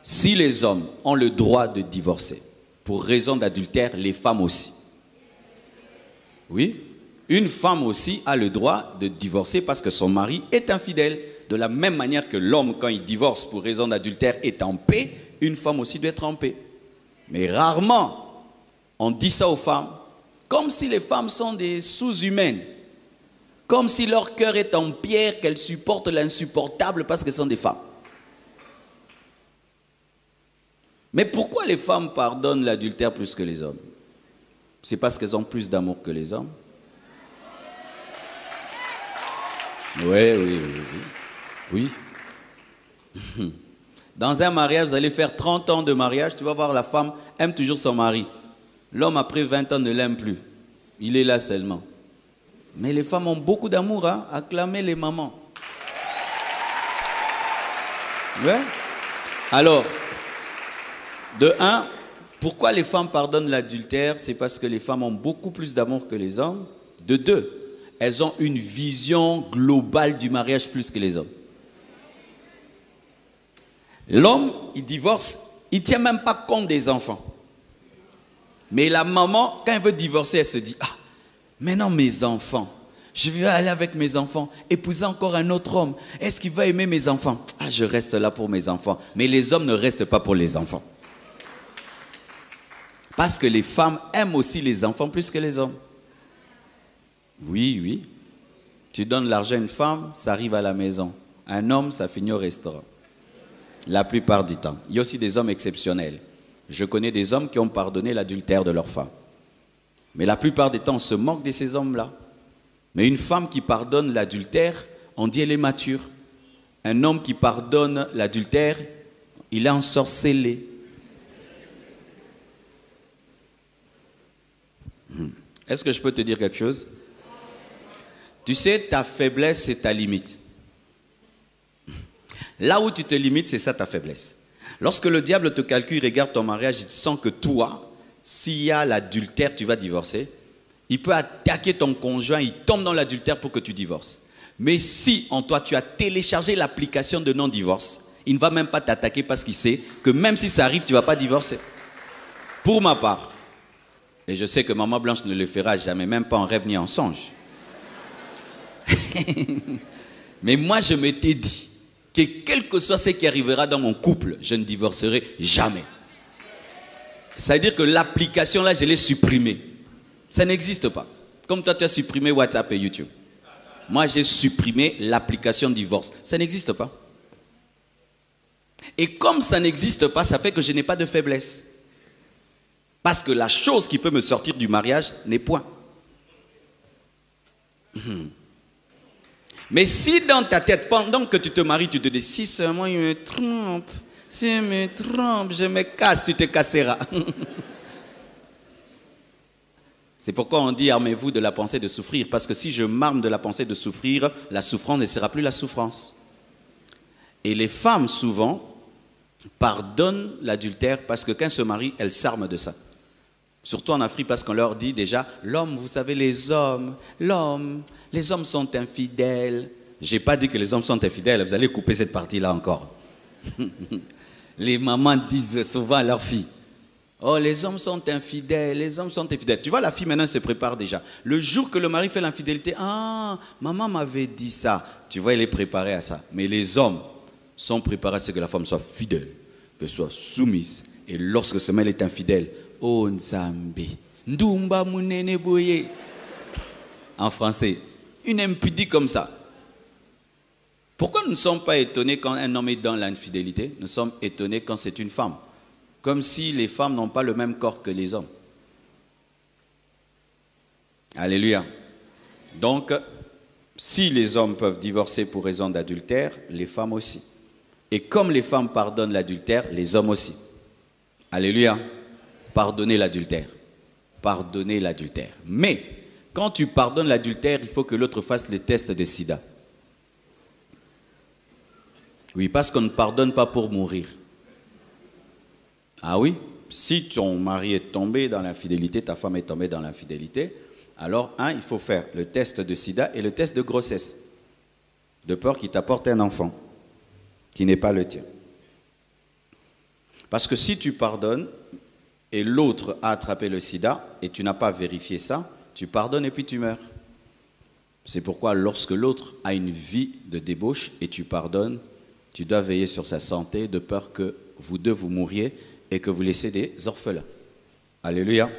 Si les hommes ont le droit de divorcer pour raison d'adultère, les femmes aussi. Oui, une femme aussi a le droit de divorcer parce que son mari est infidèle. De la même manière que l'homme, quand il divorce pour raison d'adultère, est en paix, une femme aussi doit être en paix. Mais rarement, on dit ça aux femmes, comme si les femmes sont des sous-humaines, comme si leur cœur est en pierre, qu'elles supportent l'insupportable parce qu'elles sont des femmes. Mais pourquoi les femmes pardonnent l'adultère plus que les hommes? C'est parce qu'elles ont plus d'amour que les hommes. Oui. Oui. Dans un mariage, vous allez faire 30 ans de mariage, tu vas voir la femme aime toujours son mari. L'homme, après 20 ans, ne l'aime plus. Il est là seulement. Mais les femmes ont beaucoup d'amour, hein? Acclamez les mamans. Ouais. Alors, de un, pourquoi les femmes pardonnent l'adultère? C'est parce que les femmes ont beaucoup plus d'amour que les hommes. De deux, elles ont une vision globale du mariage plus que les hommes. L'homme, il divorce, il ne tient même pas compte des enfants. Mais la maman, quand elle veut divorcer, elle se dit, ah, maintenant mes enfants, je vais aller avec mes enfants, épouser encore un autre homme. Est-ce qu'il va aimer mes enfants? Ah, je reste là pour mes enfants. Mais les hommes ne restent pas pour les enfants. Parce que les femmes aiment aussi les enfants plus que les hommes. Oui. Tu donnes l'argent à une femme, ça arrive à la maison. Un homme, ça finit au restaurant. La plupart du temps. Il y a aussi des hommes exceptionnels. Je connais des hommes qui ont pardonné l'adultère de leur femme. Mais la plupart du temps, on se moque de ces hommes-là. Mais une femme qui pardonne l'adultère, on dit elle est mature. Un homme qui pardonne l'adultère, il est ensorcelé. Est-ce que je peux te dire quelque chose? Tu sais, ta faiblesse, c'est ta limite. Là où tu te limites, c'est ça ta faiblesse. Lorsque le diable te calcule, il regarde ton mariage, il sent que toi, s'il y a l'adultère, tu vas divorcer. Il peut attaquer ton conjoint, il tombe dans l'adultère pour que tu divorces. Mais si en toi, tu as téléchargé l'application de non-divorce, il ne va même pas t'attaquer parce qu'il sait que même si ça arrive, tu ne vas pas divorcer. Pour ma part, et je sais que Maman Blanche ne le fera jamais, même pas en rêve ni en songe. Mais moi, je m'étais dit que quel que soit ce qui arrivera dans mon couple, je ne divorcerai jamais. Ça veut dire que l'application là, je l'ai supprimée. Ça n'existe pas. Comme toi, tu as supprimé WhatsApp et YouTube. Moi, j'ai supprimé l'application divorce. Ça n'existe pas. Et comme ça n'existe pas, ça fait que je n'ai pas de faiblesse. Parce que la chose qui peut me sortir du mariage n'est point. Mais si dans ta tête, pendant que tu te maries, tu te dis, si seulement il me trompe, s'il me trompe, je me casse, tu te casseras. C'est pourquoi on dit, armez-vous de la pensée de souffrir. Parce que si je m'arme de la pensée de souffrir, la souffrance ne sera plus la souffrance. Et les femmes, souvent, pardonnent l'adultère parce que quand elles se marient, elles s'arment de ça. Surtout en Afrique, parce qu'on leur dit déjà, l'homme, vous savez, les hommes sont infidèles. Je n'ai pas dit que les hommes sont infidèles, vous allez couper cette partie-là encore. Les mamans disent souvent à leurs filles, oh, les hommes sont infidèles, les hommes sont infidèles. Tu vois, la fille maintenant se prépare déjà. Le jour que le mari fait l'infidélité, ah, maman m'avait dit ça. Tu vois, elle est préparée à ça. Mais les hommes sont préparés à ce que la femme soit fidèle, que soit soumise. Et lorsque ce mari est infidèle, oh Nzambe, Ndumba Munene Boye. En français, une impudie comme ça. Pourquoi nous ne sommes pas étonnés quand un homme est dans l'infidélité? Nous sommes étonnés quand c'est une femme. Comme si les femmes n'ont pas le même corps que les hommes. Alléluia. Donc, si les hommes peuvent divorcer pour raison d'adultère, les femmes aussi. Et comme les femmes pardonnent l'adultère, les hommes aussi. Alléluia. Pardonnez l'adultère. Pardonnez l'adultère. Mais, quand tu pardonnes l'adultère, il faut que l'autre fasse le test de sida. Oui, parce qu'on ne pardonne pas pour mourir. Ah oui, si ton mari est tombé dans l'infidélité, ta femme est tombée dans l'infidélité, alors, il faut faire le test de sida et le test de grossesse, de peur qu'il t'apporte un enfant qui n'est pas le tien. Parce que si tu pardonnes et l'autre a attrapé le sida et tu n'as pas vérifié ça, tu pardonnes et puis tu meurs. C'est pourquoi lorsque l'autre a une vie de débauche et tu pardonnes, tu dois veiller sur sa santé de peur que vous deux vous mouriez et que vous laissiez des orphelins. Alléluia.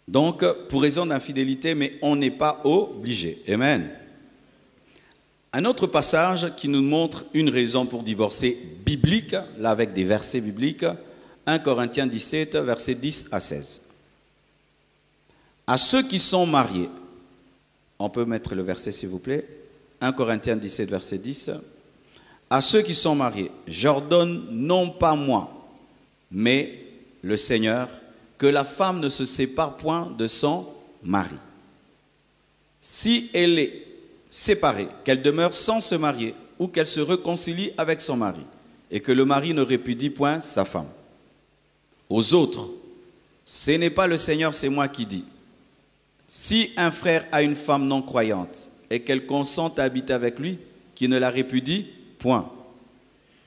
Donc, pour raison d'infidélité, mais on n'est pas obligé. Amen. Un autre passage qui nous montre une raison pour divorcer biblique, là avec des versets bibliques, 1 Corinthiens 17, versets 10 à 16. À ceux qui sont mariés, on peut mettre le verset s'il vous plaît, 1 Corinthiens 17, verset 10. À ceux qui sont mariés, j'ordonne non pas moi, mais le Seigneur, que la femme ne se sépare point de son mari. Si elle est séparée, qu'elle demeure sans se marier, ou qu'elle se réconcilie avec son mari, et que le mari ne répudie point sa femme. Aux autres, ce n'est pas le Seigneur, c'est moi qui dis. Si un frère a une femme non croyante, et qu'elle consente à habiter avec lui, qui ne la répudie point.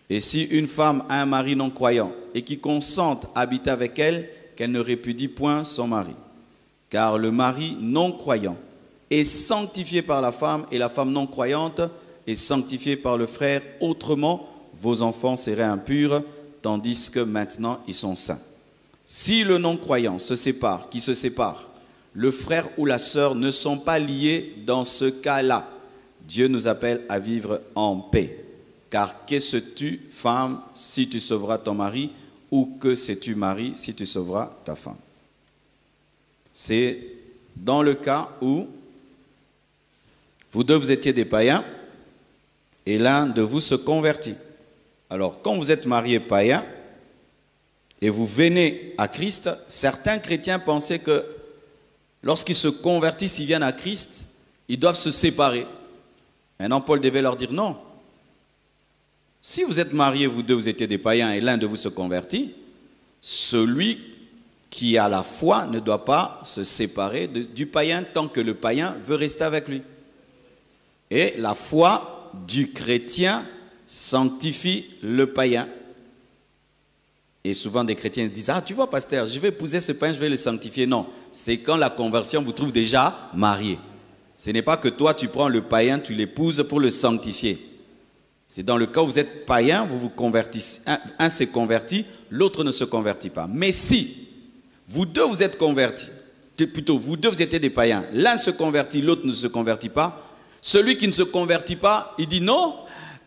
Et si une femme a un mari non croyant et qui consente à habiter avec elle, qu'elle ne répudie point son mari. Car le mari non croyant est sanctifié par la femme et la femme non croyante est sanctifiée par le frère. Autrement, vos enfants seraient impurs, tandis que maintenant ils sont saints. Si le non croyant se sépare, qui se sépare, le frère ou la sœur ne sont pas liés dans ce cas-là. Dieu nous appelle à vivre en paix. Car que sais-tu, femme, si tu sauveras ton mari, ou que sais-tu, mari, si tu sauveras ta femme? C'est dans le cas où vous deux, vous étiez des païens, et l'un de vous se convertit. Alors, quand vous êtes mariés païens, et vous venez à Christ, certains chrétiens pensaient que lorsqu'ils se convertissent, ils viennent à Christ, ils doivent se séparer. Maintenant, Paul devait leur dire non. Si vous êtes mariés, vous deux, vous étiez des païens et l'un de vous se convertit, celui qui a la foi ne doit pas se séparer du païen tant que le païen veut rester avec lui. Et la foi du chrétien sanctifie le païen. Et souvent des chrétiens se disent, ah tu vois pasteur, je vais épouser ce païen, je vais le sanctifier. Non, c'est quand la conversion vous trouve déjà marié. Ce n'est pas que toi tu prends le païen, tu l'épouses pour le sanctifier. C'est dans le cas où vous êtes païen, vous vous convertissez, un s'est converti, l'autre ne se convertit pas. Mais si vous deux vous êtes convertis, plutôt vous deux vous étiez des païens, l'un se convertit, l'autre ne se convertit pas, celui qui ne se convertit pas, il dit non,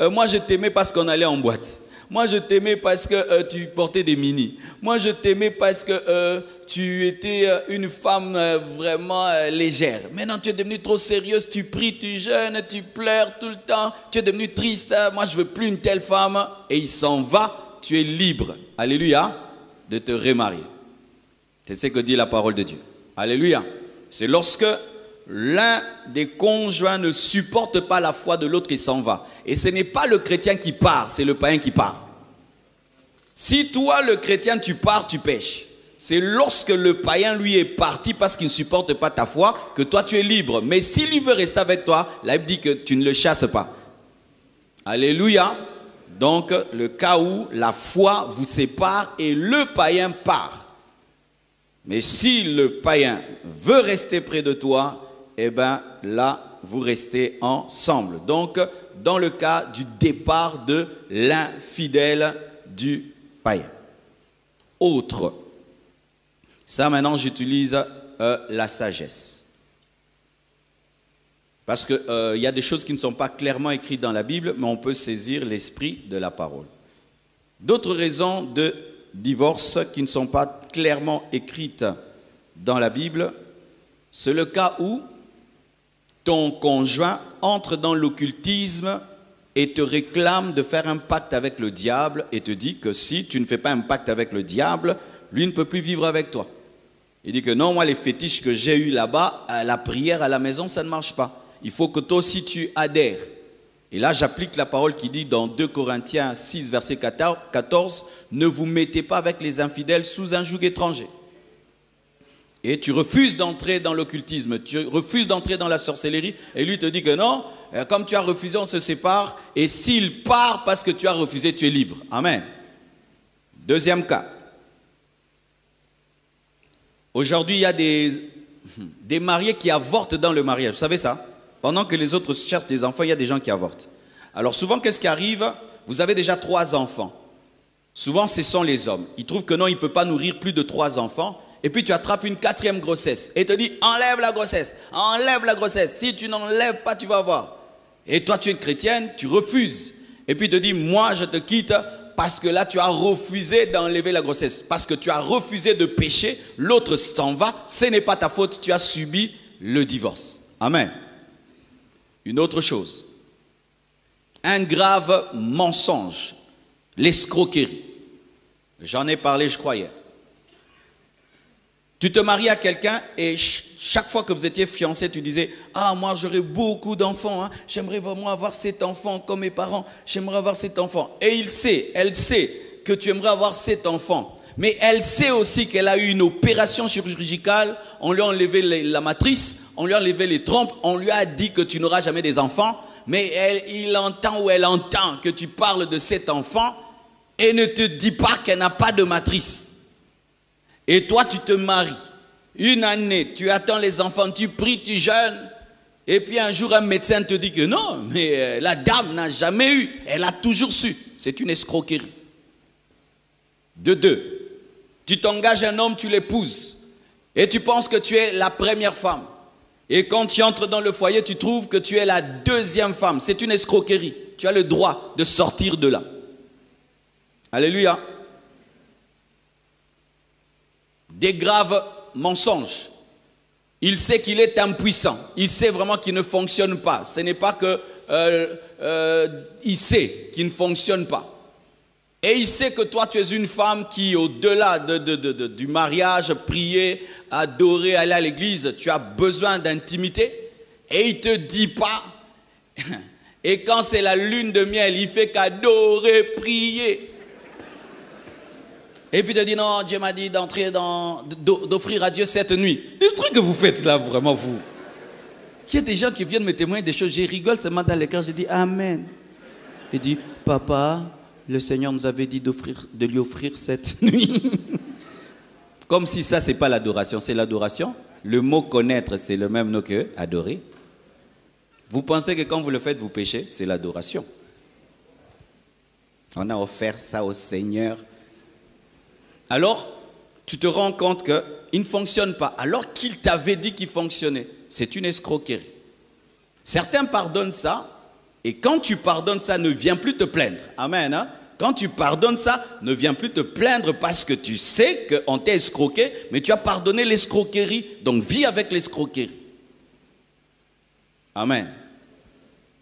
moi je t'aimais parce qu'on allait en boîte. Moi, je t'aimais parce que tu portais des mini. Moi, je t'aimais parce que tu étais une femme vraiment légère. Maintenant, tu es devenue trop sérieuse. Tu pries, tu jeûnes, tu pleures tout le temps. Tu es devenue triste. Moi, je ne veux plus une telle femme. Et il s'en va. Tu es libre. Alléluia. De te remarier. C'est ce que dit la parole de Dieu. Alléluia. C'est lorsque l'un des conjoints ne supporte pas la foi de l'autre qui s'en va. Et ce n'est pas le chrétien qui part, c'est le païen qui part. Si toi, le chrétien, tu pars, tu pêches. C'est lorsque le païen, lui, est parti parce qu'il ne supporte pas ta foi que toi, tu es libre. Mais s'il lui veut rester avec toi, la Bible dit que tu ne le chasses pas. Alléluia. Donc, le cas où la foi vous sépare et le païen part. Mais si le païen veut rester près de toi, eh bien là, vous restez ensemble. Donc, dans le cas du départ de l'infidèle du païen. Autre. Ça, maintenant, j'utilise la sagesse. Parce qu'il y a des choses qui ne sont pas clairement écrites dans la Bible, mais on peut saisir l'esprit de la parole. D'autres raisons de divorce qui ne sont pas clairement écrites dans la Bible, c'est le cas où ton conjoint entre dans l'occultisme et te réclame de faire un pacte avec le diable et te dit que si tu ne fais pas un pacte avec le diable, lui ne peut plus vivre avec toi. Il dit que non, moi les fétiches que j'ai eus là-bas, la prière à la maison, ça ne marche pas. Il faut que toi aussi tu adhères. Et là j'applique la parole qui dit dans 2 Corinthiens 6, verset 14, ne vous mettez pas avec les infidèles sous un joug étranger. Et tu refuses d'entrer dans l'occultisme, tu refuses d'entrer dans la sorcellerie, et lui te dit que non, comme tu as refusé, on se sépare, et s'il part parce que tu as refusé, tu es libre. Amen. Deuxième cas. Aujourd'hui, il y a des mariés qui avortent dans le mariage. Vous savez ça? Pendant que les autres cherchent des enfants, il y a des gens qui avortent. Alors souvent, qu'est-ce qui arrive? Vous avez déjà 3 enfants. Souvent, ce sont les hommes. Ils trouvent que non, ils ne peuvent pas nourrir plus de 3 enfants. Et puis tu attrapes une 4e grossesse et te dit enlève la grossesse, enlève la grossesse. Si tu n'enlèves pas, tu vas voir. Et toi tu es chrétienne, tu refuses. Et puis il te dit moi je te quitte parce que là tu as refusé d'enlever la grossesse. Parce que tu as refusé de pécher, l'autre s'en va, ce n'est pas ta faute, tu as subi le divorce. Amen. Une autre chose, un grave mensonge, l'escroquerie. J'en ai parlé je crois hier. Tu te maries à quelqu'un et chaque fois que vous étiez fiancés, tu disais « Ah, moi j'aurais beaucoup d'enfants, hein. J'aimerais vraiment avoir 7 enfants comme mes parents, j'aimerais avoir 7 enfants. » Et elle sait que tu aimerais avoir 7 enfants. Mais elle sait aussi qu'elle a eu une opération chirurgicale, on lui a enlevé la matrice, on lui a enlevé les trompes, on lui a dit que tu n'auras jamais des enfants. Mais il entend ou elle entend que tu parles de 7 enfants et ne te dit pas qu'elle n'a pas de matrice. Et toi, tu te maries. Une année, tu attends les enfants, tu pries, tu jeûnes. Et puis un jour, un médecin te dit que non, mais la dame n'a jamais eu. Elle a toujours su. C'est une escroquerie. De 2, tu t'engages un homme, tu l'épouses. Et tu penses que tu es la première femme. Et quand tu entres dans le foyer, tu trouves que tu es la 2e femme. C'est une escroquerie. Tu as le droit de sortir de là. Alléluia. Des graves mensonges. Il sait qu'il est impuissant. Il sait vraiment qu'il ne fonctionne pas. Ce n'est pas que il sait qu'il ne fonctionne pas. Et il sait que toi, tu es une femme qui, au-delà du mariage, prier, adorer, aller à l'église, tu as besoin d'intimité. Et il ne te dit pas. Et quand c'est la lune de miel, il fait qu'adorer, prier. Et puis il te dit non, Dieu m'a dit d'offrir à Dieu cette nuit. Le truc que vous faites là, vraiment vous. Il y a des gens qui viennent me témoigner des choses, je rigole seulement dans les cœurs, je dis Amen. Il dit, papa, le Seigneur nous avait dit de lui offrir cette nuit. Comme si ça, c'est pas l'adoration, c'est l'adoration. Le mot connaître, c'est le même mot que adorer. Vous pensez que quand vous le faites, vous péchez, c'est l'adoration. On a offert ça au Seigneur. Alors, tu te rends compte qu'il ne fonctionne pas, alors qu'il t'avait dit qu'il fonctionnait. C'est une escroquerie. Certains pardonnent ça, et quand tu pardonnes ça, ne viens plus te plaindre. Amen. Hein? Quand tu pardonnes ça, ne viens plus te plaindre parce que tu sais qu'on t'a escroqué, mais tu as pardonné l'escroquerie, donc vis avec l'escroquerie. Amen.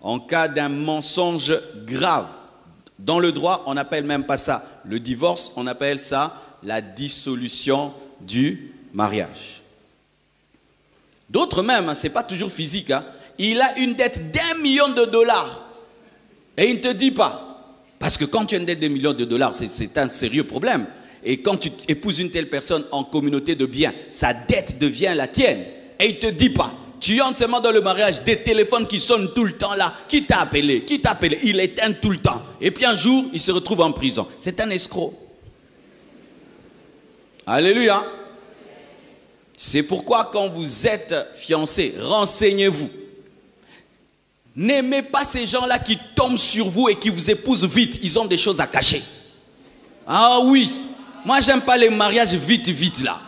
En cas d'un mensonge grave, dans le droit, on n'appelle même pas ça le divorce, on appelle ça la dissolution du mariage. D'autres même, hein, ce n'est pas toujours physique, hein, il a une dette d'1 million de dollars et il ne te dit pas. Parce que quand tu as une dette de $1 million, c'est un sérieux problème. Et quand tu épouses une telle personne en communauté de biens, sa dette devient la tienne. Et il ne te dit pas. Tu entres seulement dans le mariage, des téléphones qui sonnent tout le temps là. Qui t'a appelé? Qui t'a appelé? Il éteint tout le temps. Et puis un jour, il se retrouve en prison. C'est un escroc. Alléluia. C'est pourquoi quand vous êtes fiancés, renseignez-vous. N'aimez pas ces gens-là qui tombent sur vous et qui vous épousent vite. Ils ont des choses à cacher. Ah oui. Moi, j'aime pas les mariages vite là.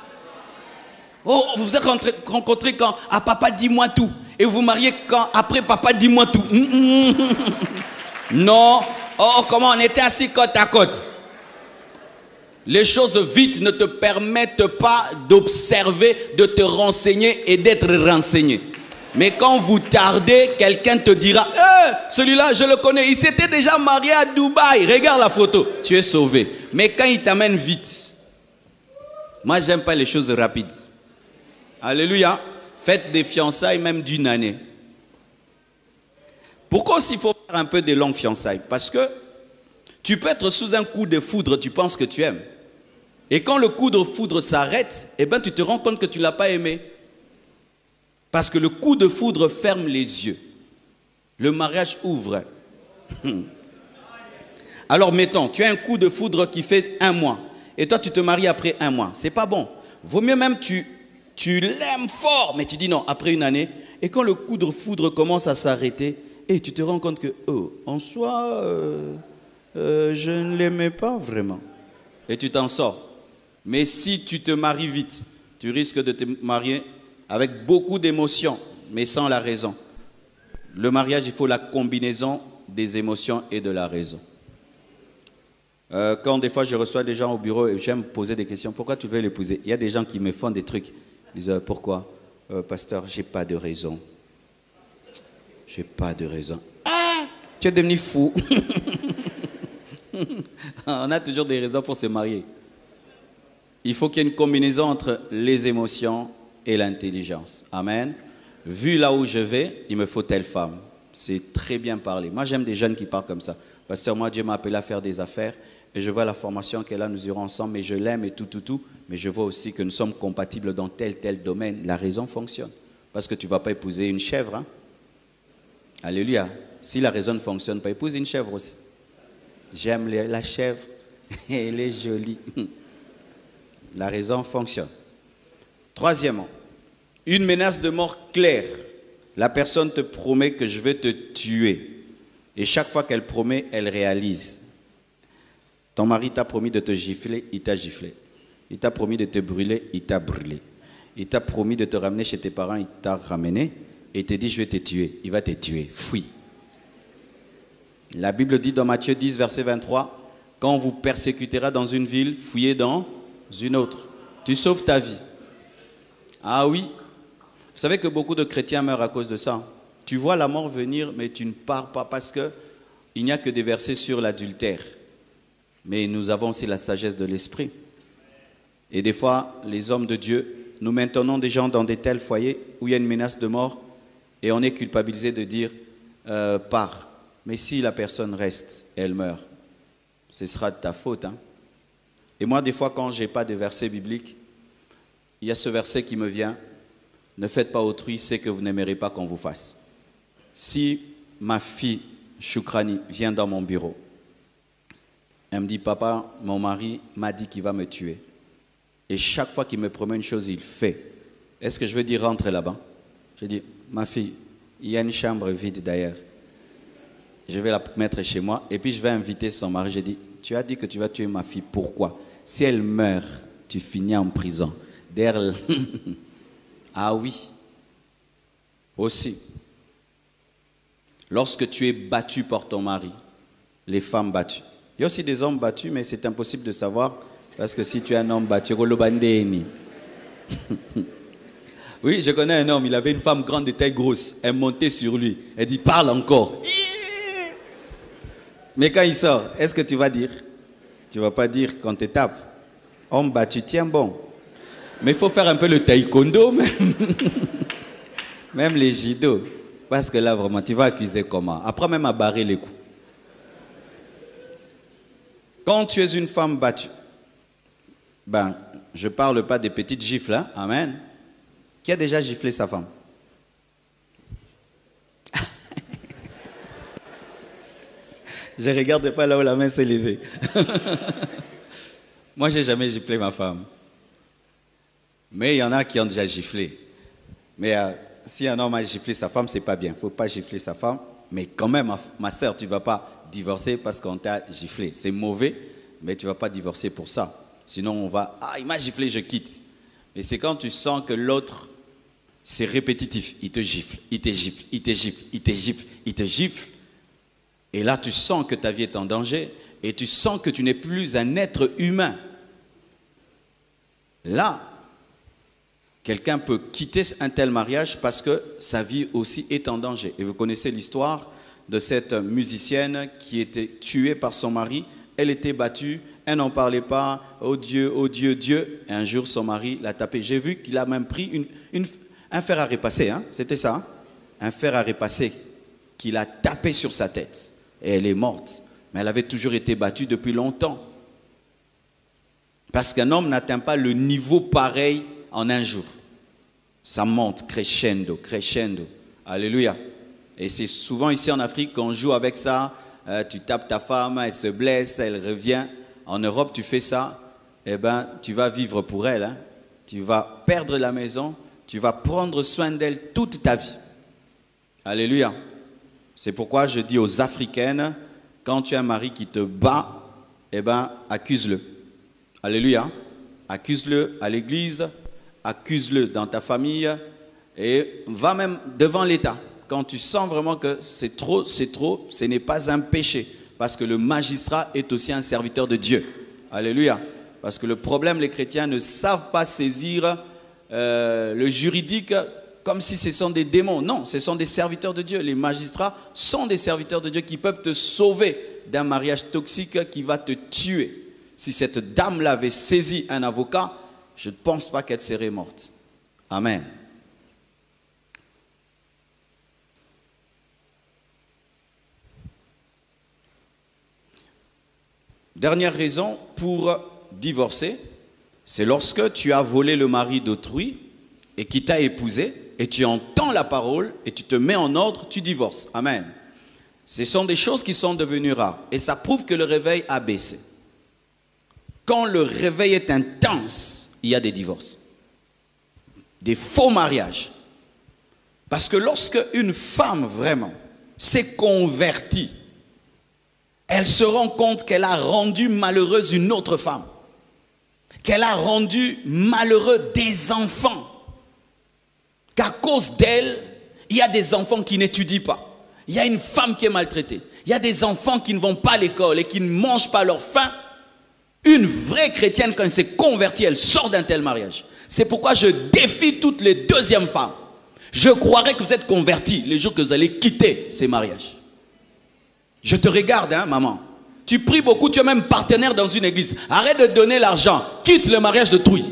Oh, vous vous êtes rencontrés quand « Ah, papa, dis-moi tout ». Et vous vous mariez quand « Après, papa, dis-moi tout ». Non. Oh, comment on était assis côte à côte. Les choses vite ne te permettent pas d'observer, de te renseigner et d'être renseigné. Mais quand vous tardez, quelqu'un te dira « celui-là, je le connais, il s'était déjà marié à Dubaï. Regarde la photo. » Tu es sauvé. Mais quand il t'amène vite, moi, j'aime pas les choses rapides. Alléluia. Faites des fiançailles même d'1 année. Pourquoi aussi il faut faire un peu de longues fiançailles? Parce que tu peux être sous un coup de foudre, tu penses que tu aimes. Et quand le coup de foudre s'arrête, eh ben, tu te rends compte que tu ne l'as pas aimé. Parce que le coup de foudre ferme les yeux. Le mariage ouvre. Alors mettons, tu as un coup de foudre qui fait 1 mois. Et toi, tu te maries après 1 mois. C'est pas bon. Vaut mieux même tu l'aimes fort, mais tu dis non, après 1 année. Et quand le coup de foudre commence à s'arrêter, et tu te rends compte que, oh, en soi, je ne l'aimais pas vraiment. Et tu t'en sors. Mais si tu te maries vite, tu risques de te marier avec beaucoup d'émotions, mais sans la raison. Le mariage, il faut la combinaison des émotions et de la raison. Quand des fois je reçois des gens au bureau et j'aime poser des questions, pourquoi tu veux l'épouser? Il y a des gens qui me font des trucs. Ils disent, pourquoi? Pasteur, j'ai pas de raison. J'ai pas de raison. Ah, tu es devenu fou. On a toujours des raisons pour se marier. Il faut qu'il y ait une combinaison entre les émotions et l'intelligence. Amen. Vu là où je vais, il me faut telle femme. C'est très bien parlé. Moi, j'aime des jeunes qui parlent comme ça. Pasteur, moi, Dieu m'a appelé à faire des affaires et je vois la formation qu'elle a, nous irons ensemble, mais je l'aime et tout. Mais je vois aussi que nous sommes compatibles dans tel domaine. La raison fonctionne. Parce que tu ne vas pas épouser une chèvre. Hein? Alléluia. Si la raison ne fonctionne pas, épouse une chèvre aussi. J'aime la chèvre. Elle est jolie. La raison fonctionne. Troisièmement, une menace de mort claire. La personne te promet que je vais te tuer. Et chaque fois qu'elle promet, elle réalise. Ton mari t'a promis de te gifler, il t'a giflé. Il t'a promis de te brûler, il t'a brûlé. Il t'a promis de te ramener chez tes parents, il t'a ramené. Et il te dit, je vais te tuer. Il va te tuer. Fuis. La Bible dit dans Matthieu 10, verset 23, quand on vous persécutera dans une ville, fuyez dans une autre. Tu sauves ta vie. Ah oui. Vous savez que beaucoup de chrétiens meurent à cause de ça. Tu vois la mort venir, mais tu ne pars pas parce qu'il n'y a que des versets sur l'adultère. Mais nous avons aussi la sagesse de l'esprit. Et des fois, les hommes de Dieu, nous maintenons des gens dans des tels foyers où il y a une menace de mort et on est culpabilisé de dire pars. Mais si la personne reste et elle meurt, ce sera de ta faute. Hein? Et moi, des fois, quand je n'ai pas de verset biblique, il y a ce verset qui me vient. Ne faites pas autrui ce que vous n'aimerez pas qu'on vous fasse. Si ma fille Choukrani vient dans mon bureau, elle me dit, papa, mon mari m'a dit qu'il va me tuer. Et chaque fois qu'il me promet une chose, il fait. Est-ce que je vais dire rentre là-bas? Je dis, ma fille, il y a une chambre vide d'ailleurs. Je vais la mettre chez moi et puis je vais inviter son mari. Je dis, tu as dit que tu vas tuer ma fille, pourquoi? Si elle meurt, tu finis en prison. Derrière. Ah oui. Aussi. Lorsque tu es battu par ton mari, les femmes battues. Il y a aussi des hommes battus, mais c'est impossible de savoir parce que si tu es un homme battu, oui, je connais un homme, il avait une femme grande de taille grosse. Elle montait sur lui. Elle dit, parle encore. Mais quand il sort, est-ce que tu vas dire? Tu ne vas pas dire qu'on te tape. Homme battu, tiens bon. Mais il faut faire un peu le taekwondo même. Même les judo. Parce que là, vraiment, tu vas accuser comment? Après même à barrer les coups. Quand tu es une femme battue, ben, je ne parle pas des petites gifles, hein? Amen. Qui a déjà giflé sa femme? Je ne regarde pas là où la main s'est levée. Moi, je n'ai jamais giflé ma femme. Mais il y en a qui ont déjà giflé. Mais si un homme a giflé sa femme, ce n'est pas bien. Il ne faut pas gifler sa femme. Mais quand même, ma soeur, tu ne vas pas divorcer parce qu'on t'a giflé. C'est mauvais, mais tu ne vas pas divorcer pour ça. Sinon, on va, ah, il m'a giflé, je quitte. Mais c'est quand tu sens que l'autre, c'est répétitif. Il te gifle, il te gifle, il te gifle, il te gifle, il te gifle. Et là, tu sens que ta vie est en danger et tu sens que tu n'es plus un être humain. Là, quelqu'un peut quitter un tel mariage parce que sa vie aussi est en danger. Et vous connaissez l'histoire de cette musicienne qui était tuée par son mari. Elle était battue, elle n'en parlait pas. Oh Dieu, Dieu. Et un jour, son mari l'a tapée. J'ai vu qu'il a même pris un fer à repasser. Hein? C'était ça, hein? Un fer à repasser qu'il a tapé sur sa tête. Et elle est morte. Mais elle avait toujours été battue depuis longtemps. Parce qu'un homme n'atteint pas le niveau pareil en un jour. Ça monte crescendo, crescendo. Alléluia. Et c'est souvent ici en Afrique qu'on joue avec ça. Tu tapes ta femme, elle se blesse, elle revient. En Europe, tu fais ça, eh ben, tu vas vivre pour elle. Hein. Tu vas perdre la maison, tu vas prendre soin d'elle toute ta vie. Alléluia. C'est pourquoi je dis aux Africaines, quand tu as un mari qui te bat, eh ben, accuse-le. Alléluia. Accuse-le à l'église, accuse-le dans ta famille et va même devant l'État. Quand tu sens vraiment que c'est trop, ce n'est pas un péché. Parce que le magistrat est aussi un serviteur de Dieu. Alléluia. Parce que le problème, les chrétiens ne savent pas saisir le juridique comme si ce sont des démons. Non, ce sont des serviteurs de Dieu. Les magistrats sont des serviteurs de Dieu qui peuvent te sauver d'un mariage toxique qui va te tuer. Si cette dame-là avait saisi un avocat, je ne pense pas qu'elle serait morte. Amen. Dernière raison pour divorcer, c'est lorsque tu as volé le mari d'autrui et qui t'a épousé et tu entends la parole et tu te mets en ordre, tu divorces. Amen. Ce sont des choses qui sont devenues rares et ça prouve que le réveil a baissé. Quand le réveil est intense, il y a des divorces, des faux mariages. Parce que lorsque une femme vraiment s'est convertie, elle se rend compte qu'elle a rendu malheureuse une autre femme. Qu'elle a rendu malheureux des enfants. Qu'à cause d'elle, il y a des enfants qui n'étudient pas. Il y a une femme qui est maltraitée. Il y a des enfants qui ne vont pas à l'école et qui ne mangent pas leur faim. Une vraie chrétienne, quand elle s'est convertie, elle sort d'un tel mariage. C'est pourquoi je défie toutes les deuxièmes femmes. Je croirais que vous êtes convertis les jours que vous allez quitter ces mariages. Je te regarde, hein, maman. Tu pries beaucoup, tu es même partenaire dans une église. Arrête de donner l'argent. Quitte le mariage d'autrui.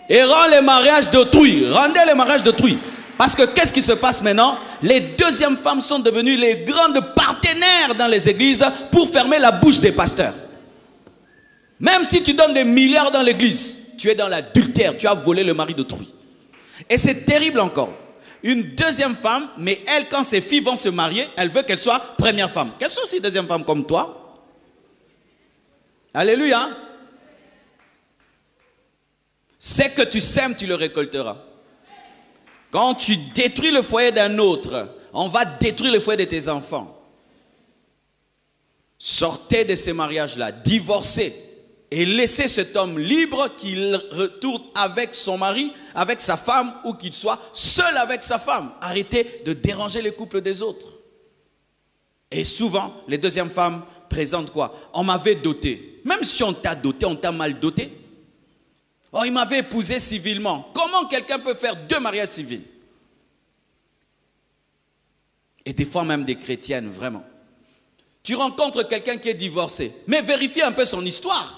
Et rends les mariages d'autrui. Rendez les mariages d'autrui. Parce que qu'est-ce qui se passe maintenant? Les deuxièmes femmes sont devenues les grandes partenaires dans les églises pour fermer la bouche des pasteurs. Même si tu donnes des milliards dans l'église, tu es dans l'adultère. Tu as volé le mari d'autrui. Et c'est terrible encore. Une deuxième femme, mais elle, quand ses filles vont se marier, elle veut qu'elle soit première femme. Quelles sont ces deuxièmes femmes comme toi? Alléluia. C'est que tu sèmes, tu le récolteras. Quand tu détruis le foyer d'un autre, on va détruire le foyer de tes enfants. Sortez de ces mariages-là, divorcez. Et laissez cet homme libre qu'il retourne avec son mari, avec sa femme, ou qu'il soit seul avec sa femme. Arrêtez de déranger les couples des autres. Et souvent, les deuxièmes femmes présentent quoi? On m'avait doté. Même si on t'a doté, on t'a mal doté. Oh, il m'avait épousé civilement. Comment quelqu'un peut faire 2 mariages civils? Et des fois même des chrétiennes, vraiment. Tu rencontres quelqu'un qui est divorcé, mais vérifie un peu son histoire.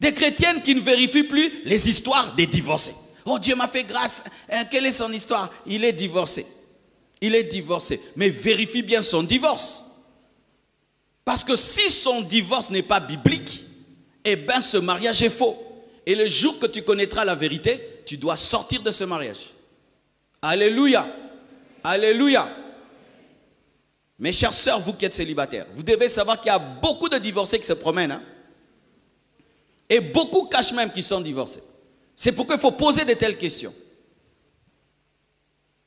Des chrétiennes qui ne vérifient plus les histoires des divorcés. Oh, Dieu m'a fait grâce. Quelle est son histoire? Il est divorcé. Il est divorcé. Mais vérifie bien son divorce. Parce que si son divorce n'est pas biblique, eh bien ce mariage est faux. Et le jour que tu connaîtras la vérité, tu dois sortir de ce mariage. Alléluia. Alléluia. Mes chères sœurs, vous qui êtes célibataires, vous devez savoir qu'il y a beaucoup de divorcés qui se promènent. Hein? Et beaucoup cachent même qu'ils sont divorcés. C'est pourquoi il faut poser de telles questions.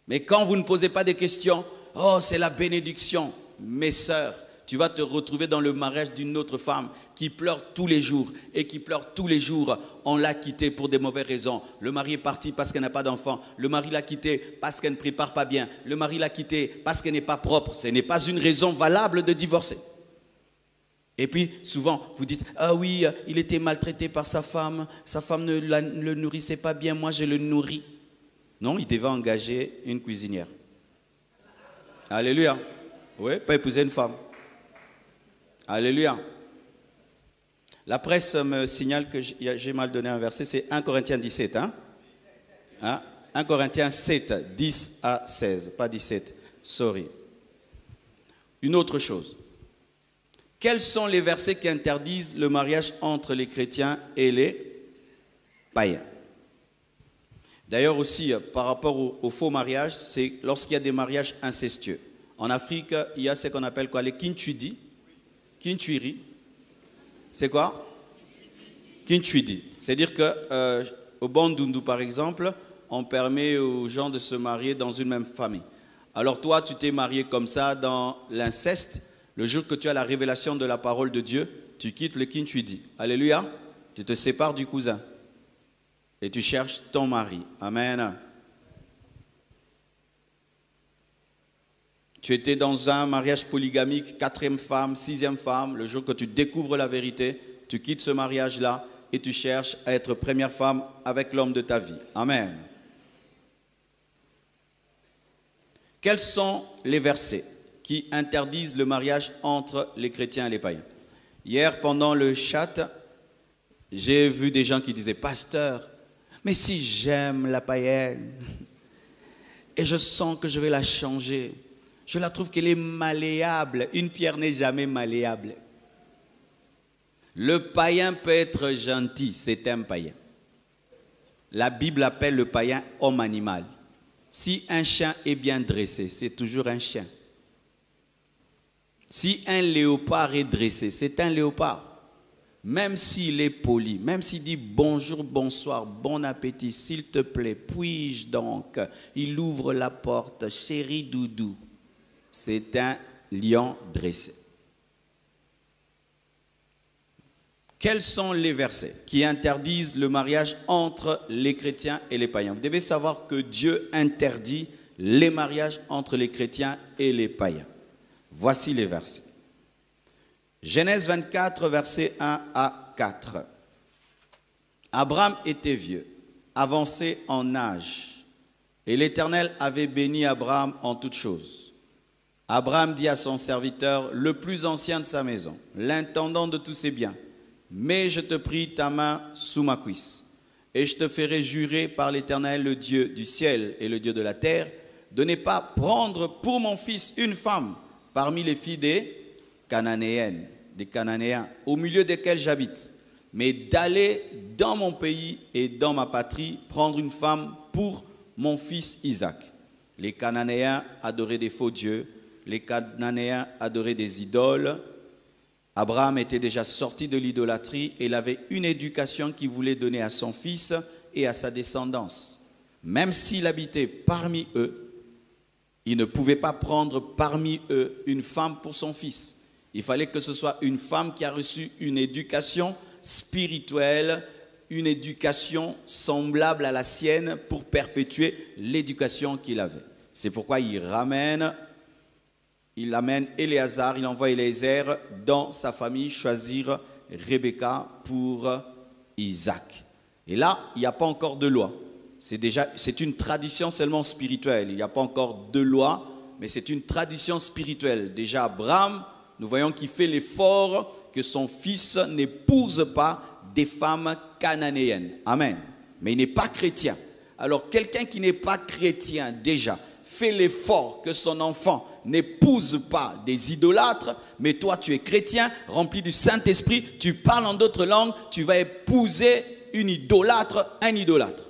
Mais quand vous ne posez pas de questions, oh c'est la bénédiction. Mes sœurs, tu vas te retrouver dans le mariage d'une autre femme qui pleure tous les jours et qui pleure tous les jours. On l'a quittée pour des mauvaises raisons. Le mari est parti parce qu'elle n'a pas d'enfant. Le mari l'a quittée parce qu'elle ne prépare pas bien. Le mari l'a quittée parce qu'elle n'est pas propre. Ce n'est pas une raison valable de divorcer. Et puis, souvent, vous dites, ah oui, il était maltraité par sa femme ne le nourrissait pas bien, moi je le nourris. Non, il devait engager une cuisinière. Alléluia. Oui, pas épouser une femme. Alléluia. La presse me signale que j'ai mal donné un verset, c'est 1 Corinthiens 17. Hein? 1 Corinthiens 7, 10 à 16, pas 17. Sorry. Une autre chose. Quels sont les versets qui interdisent le mariage entre les chrétiens et les païens? D'ailleurs aussi, par rapport au faux mariage, c'est lorsqu'il y a des mariages incestueux. En Afrique, il y a ce qu'on appelle quoi? Les kintuidi. Kintuiri. C'est quoi? Kintuidi. C'est-à-dire qu'au Bandundu, par exemple, on permet aux gens de se marier dans une même famille. Alors toi, tu t'es marié comme ça dans l'inceste. Le jour que tu as la révélation de la parole de Dieu, tu quittes le kintuidi. Alléluia. Tu te sépares du cousin. Et tu cherches ton mari. Amen. Tu étais dans un mariage polygamique, 4e femme, 6e femme. Le jour que tu découvres la vérité, tu quittes ce mariage-là et tu cherches à être première femme avec l'homme de ta vie. Amen. Quels sont les versets qui interdisent le mariage entre les chrétiens et les païens? Hier, pendant le chat, j'ai vu des gens qui disaient « Pasteur, mais si j'aime la païenne et je sens que je vais la changer, je la trouve qu'elle est malléable. Une pierre n'est jamais malléable. » Le païen peut être gentil, c'est un païen. La Bible appelle le païen homme animal. Si un chien est bien dressé, c'est toujours un chien. Si un léopard est dressé, c'est un léopard. Même s'il est poli, même s'il dit bonjour, bonsoir, bon appétit, s'il te plaît, puis-je donc, il ouvre la porte, chéri doudou, c'est un lion dressé. Quels sont les versets qui interdisent le mariage entre les chrétiens et les païens? Vous devez savoir que Dieu interdit les mariages entre les chrétiens et les païens. Voici les versets. Genèse 24, versets 1 à 4. Abraham était vieux, avancé en âge, et l'Éternel avait béni Abraham en toutes choses. Abraham dit à son serviteur, le plus ancien de sa maison, l'intendant de tous ses biens, « Mais je te prie ta main sous ma cuisse, et je te ferai jurer par l'Éternel, le Dieu du ciel et le Dieu de la terre, de ne pas prendre pour mon fils une femme parmi les filles des Cananéennes, des Cananéens, au milieu desquels j'habite, mais d'aller dans mon pays et dans ma patrie prendre une femme pour mon fils Isaac. » Les Cananéens adoraient des faux dieux, les Cananéens adoraient des idoles. Abraham était déjà sorti de l'idolâtrie et il avait une éducation qu'il voulait donner à son fils et à sa descendance. Même s'il habitait parmi eux, il ne pouvait pas prendre parmi eux une femme pour son fils. Il fallait que ce soit une femme qui a reçu une éducation spirituelle, une éducation semblable à la sienne pour perpétuer l'éducation qu'il avait. C'est pourquoi il amène Éléazar, il envoie Éléazar dans sa famille choisir Rebecca pour Isaac. Et là, il n'y a pas encore de loi. C'est une tradition seulement spirituelle. Il n'y a pas encore de loi, mais c'est une tradition spirituelle. Déjà, Abraham, nous voyons qu'il fait l'effort que son fils n'épouse pas des femmes cananéennes. Amen. Mais il n'est pas chrétien. Alors, quelqu'un qui n'est pas chrétien, déjà, fait l'effort que son enfant n'épouse pas des idolâtres, mais toi, tu es chrétien, rempli du Saint-Esprit, tu parles en d'autres langues, tu vas épouser une idolâtre, un idolâtre.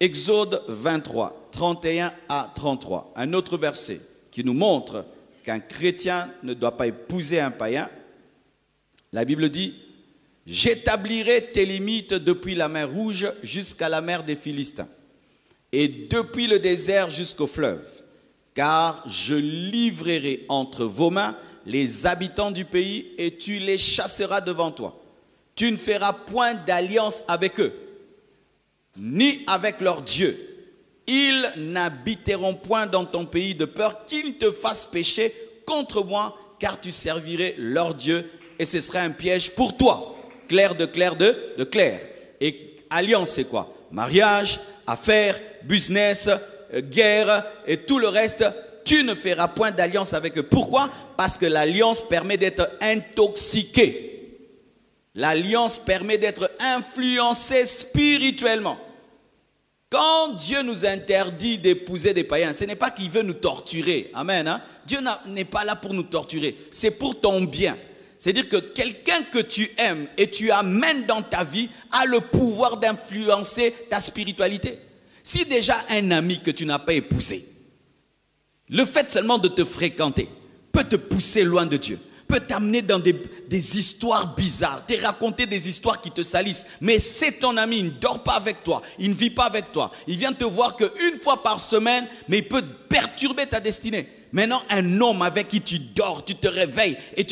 Exode 23, 31 à 33, un autre verset qui nous montre qu'un chrétien ne doit pas épouser un païen. La Bible dit « J'établirai tes limites depuis la mer Rouge jusqu'à la mer des Philistins, et depuis le désert jusqu'au fleuve, car je livrerai entre vos mains les habitants du pays et tu les chasseras devant toi. Tu ne feras point d'alliance avec eux, ni avec leurs dieux. Ils n'habiteront point dans ton pays de peur qu'ils ne te fassent pécher contre moi, car tu servirais leur Dieu et ce serait un piège pour toi. » Clair de clair de clair. Et alliance, c'est quoi? Mariage, affaires, business, guerre et tout le reste. Tu ne feras point d'alliance avec eux. Pourquoi? Parce que l'alliance permet d'être intoxiqué. L'alliance permet d'être influencé spirituellement. Quand Dieu nous interdit d'épouser des païens, ce n'est pas qu'il veut nous torturer. Amen. Hein? Dieu n'est pas là pour nous torturer. C'est pour ton bien. C'est-à-dire que quelqu'un que tu aimes et tu amènes dans ta vie a le pouvoir d'influencer ta spiritualité. Si déjà un ami que tu n'as pas épousé, le fait seulement de te fréquenter peut te pousser loin de Dieu, peut t'amener dans des histoires bizarres, te raconter des histoires qui te salissent. Mais c'est ton ami, il ne dort pas avec toi, il ne vit pas avec toi. Il vient te voir qu'une fois par semaine, mais il peut perturber ta destinée. Maintenant, un homme avec qui tu dors, tu te réveilles et tu